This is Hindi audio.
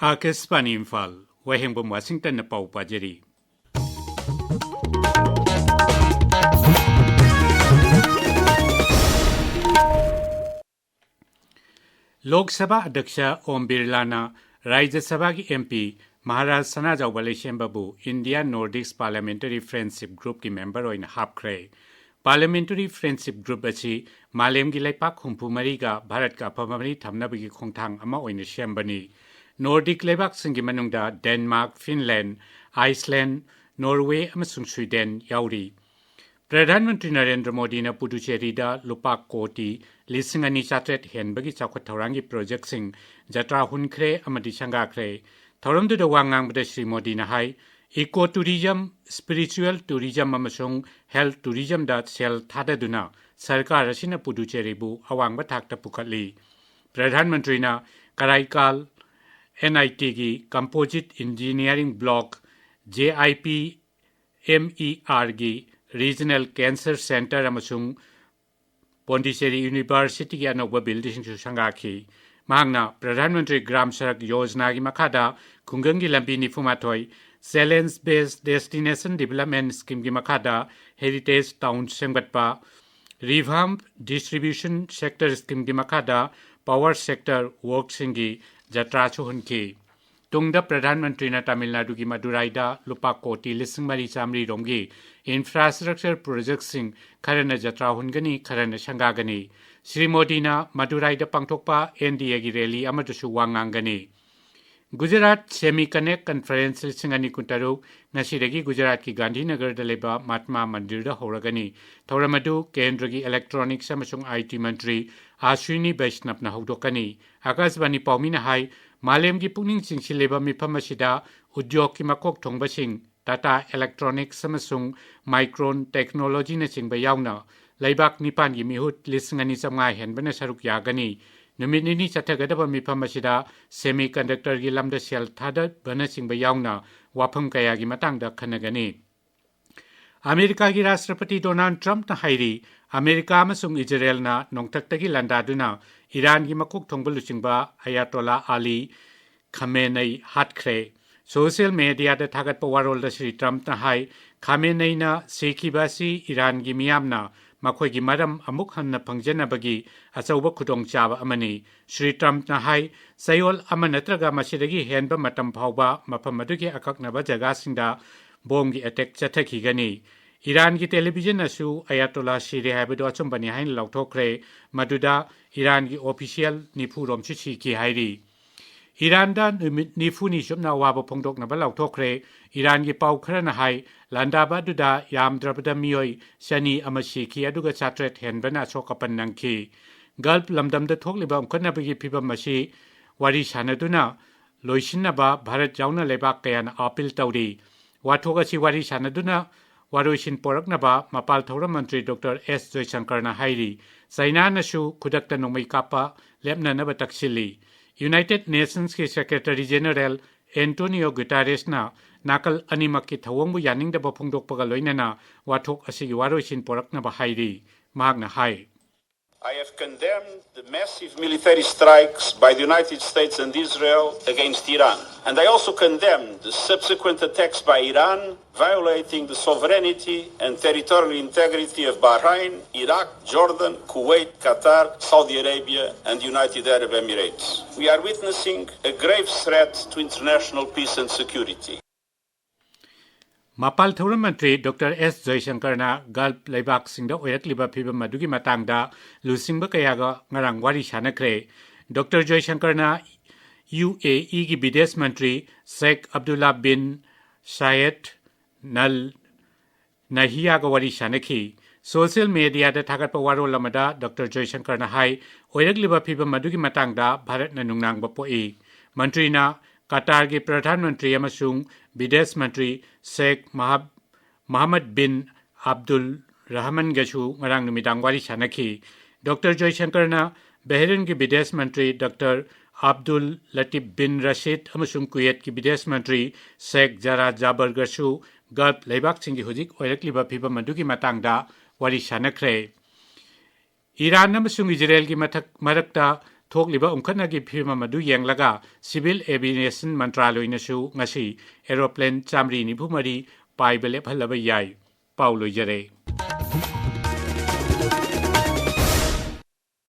Akespan Imphal, Wahengbam Washington na pau pajari. Lok Sabha Adyaksha Om Birla na Rajya Sabha ki MP Maharaj Sana Jawbale Shembabu India Nordics Parliamentary Friendship Group ki member oin hapkre. Parliamentary Friendship Group achi Malem gi laipak humpu mari ga Bharat ka phamari thamnabagi khongthang ama oin shembani. Nordic leibak singi manungda Denmark, Finland, Iceland, Norway amasung Sweden yauri. Pradhanmantri Narendra Modi na Puducherry da lupa koti lising ani chatret henbagi chawkhat thaurangi project sing jatra hunkhre amadi sangakre. Thauramdu da wangang bada Shri Modi na hai eco-tourism, spiritual tourism amasung health tourism da sel thadaduna sarkar asina Puducherry bu awang bathakta pukatli. Pradhanmantri na Karaikal NIT की Composite Engineering Block JIP MER की Regional Cancer Center अमसुंग Pondicherry University की अनोबा बिल्डिंग सुसंगाखी मांगना प्रधानमंत्री ग्राम सड़क योजना की मखादा खुंगंग की लंबी निफुमाथोई Challenge Based Destination Development Scheme की मखादा Heritage Town सेंगटपा Revamp Distribution Sector Scheme की मखादा Power Sector Work सिंगी जत्रा चुहनकी तुंगदा प्रधानमंत्री ना तमिलनाडु की मदुराईदा लुपा कोटी लिसिंग मरी चामरी रोंगी इंफ्रास्ट्रक्चर प्रोजेक्ट सिंग खरन जत्रा हुनगनी खरन संगागनी श्री मोदी ना मदुराईदा पंगथोकपा एनडीए की रैली अमदसु वांगांगनी गुजरात सेमी कनेक्ट कॉन्फ्रेंस लिसिंग अनि कुंतरुक नसीदगी गुजरात की गांधीनगर दलेबा महात्मा मंदिर दा होरगनी थौरमदु केंद्र की इलेक्ट्रॉनिक्स अमसुंग आईटी मंत्री आश्विनी वैष्णव ना हौदोकनी आकाशवाणी पाउमिना हाई मालेम की पुनिंग चिंगसिलेबा मिफम असिदा उद्योग की मकोक थोंगबसिंग टाटा इलेक्ट्रॉनिक्स अमसुंग माइक्रोन टेक्नोलॉजी न चिंगबा यावना लैबाक निपान की मिहुत लिसिंग अनि चंगा हेनबना सरुक यागनी नुमित निनी चथगदबा मिफम असिदा सेमी कंडक्टर की लमदा सेल थादबना चिंगबा यावना वाफम कया की मतंगदा खनगनी अमेरिका की राष्ट्रपति डोनाल्ड ट्रम्प ना हाइरी अमेरिका अमसुंग इजराइल ना नोंगथक्तगी लंदादुना ईरान की मकुक thongba लुचिंगबा अयातोला Ali Khamenei हाटख्रे social media दा थागतपा वारोल श्री ट्रम्प ना हाई खमेनेई ना सेखिबासी ईरान की मियामना मखोई मरम अमुक हन्ना फंगजनबगी अचौबा खुदोंगचाबा अमनी श्री ट्रम्प ना हाई सयोल अमा नत्रगा मसिदगी हेनबा मतम फावबा मफम अदुगी अकक्नबा जगासिंगदा बोम की अटैक चथखीगनी ईरान की टेलीविजन असु अयातोला सिरे हाइबदो अचुंबनी हाइन लौथोख्रे मदुदा ईरान की ऑफिशियल निफुरोम सिखी हाइरी ईरान दा निफुनी सुमना वाबो फोंदोकनबा लौथोख्रे ईरान की पाउ खरना हाई लांदाबा दुदा यामद्रबदा मियोई शनि अमसिखी अदुगा चाट्रेट हेनबना सोकपन नंखी गल्फ लमदमदा थोकलिबा उमखनबगी फिबम मसी वारी सानदुना लोइसिनबा भारत जाउना लेबाक कयान अपील तौरी वाथोक असी वारी सानदुना वारोइसिन पोरकनबा मपाल थौरम मंत्री डॉक्टर एस जयशंकर हाइरी चाइना नसु खुदक्ता नोंमै कापा लेपननबा तक्सिली यूनाइटेड नेशंस के सेक्रेटरी जनरल एंटोनियो गुटारेस ना नाकल अनिमक की थवंगबु यानिंगदबा फोंदोकपगा लोइनना वाथोक असी वारोइसिन पोरकनबा हाइरी मागना high I have condemned the massive military strikes by the United States and Israel against Iran. And I also condemned the subsequent attacks by Iran, violating the sovereignty and territorial integrity of Bahrain, Iraq, Jordan, Kuwait, Qatar, Saudi Arabia, and the United Arab Emirates. We are witnessing a grave threat to international peace and security. मपाल थौरम मंत्री डॉक्टर एस जयशंकर ना गल्फ लेबाक सिंगदा ओयरकलिबा फिबम मदुगी मतंगदा लुसिंगबा कयागा ngarang wari sanakre doctor Jaishankar ना UAE की विदेश मंत्री शेख अब्दुल्ला बिन शायद नल नहिया का वरी सानखी सोशल मीडिया दा थागतपा वारो लमदा डॉक्टर जयशंकर ना हाई ओयरकलिबा फिबम मदुगी मतंगदा भारत ना नुंगनांगबा पोई मंत्री ना कतार के प्रधानमंत्री अमसुंग विदेश मंत्री Sheikh Mohammed bin Abdul Rahman गसु ngarang numitang wari sanakhi doctor Jaishankar ना बहरीन के विदेश मंत्री doctor Abdul Latif bin Rashid अमसुंग कुवैत की विदेश मंत्री शेख जरा जाबर गसु गल्फ लेबाक सिंगी हुजिक ओयरकलिबा फिबम मदुगी मतंगदा wari sanakre ईरान अमसुंग इजराइल की मरक्ता थोकलिबा उमखनागी फिल्म मदु येंगलगा सिविल एविएशन मंत्रालयनसु ngasi एरोप्लेन चामरी निफुमरी पाइबले फलबा याय पाउ लोइजरे।